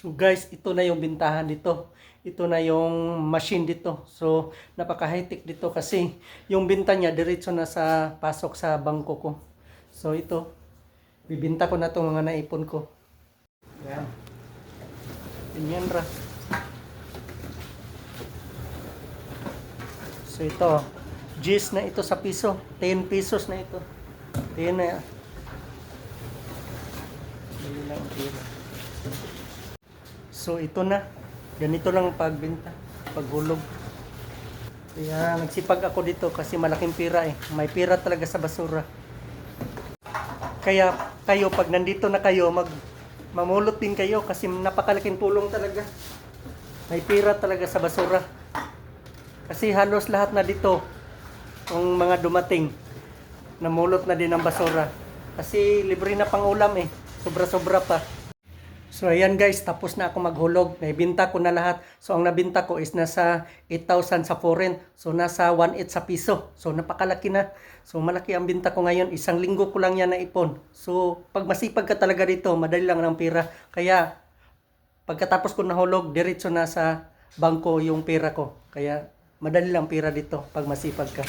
So guys, ito na yung bintahan dito. Ito na yung machine dito. So napaka-high-tech dito kasi yung binta niya diretso na sa pasok sa bangko ko. So ito, bibinta ko na itong mga naipon ko. Yan. Ganyan ra. So ito, G's na ito sa piso. 10 pesos na ito. 10 na. Dali lang ang pera. So ito na. Ganito lang ang pagbenta, paghulog. Kaya nagsipag ako dito kasi malaking pira eh. May pira talaga sa basura. Kaya kayo pag nandito na kayo, mamulot din kayo kasi napakalaking tulong talaga. May pira talaga sa basura. Kasi halos lahat na dito, ang mga dumating, namulot na din ng basura. Kasi libre na pang ulam eh. Sobra-sobra pa. So ayan guys, tapos na ako maghulog. Naibinta ko na lahat. So ang nabinta ko is nasa 8,000 sa foreign. So nasa 1,800 sa piso. So napakalaki na. So malaki ang binta ko ngayon. Isang linggo ko lang yan naipon. So pag masipag ka talaga dito, madali lang ng pera. Kaya pagkatapos ko nahulog, diretso na sa bangko yung pera ko. Kaya madali lang pera dito pag masipag ka.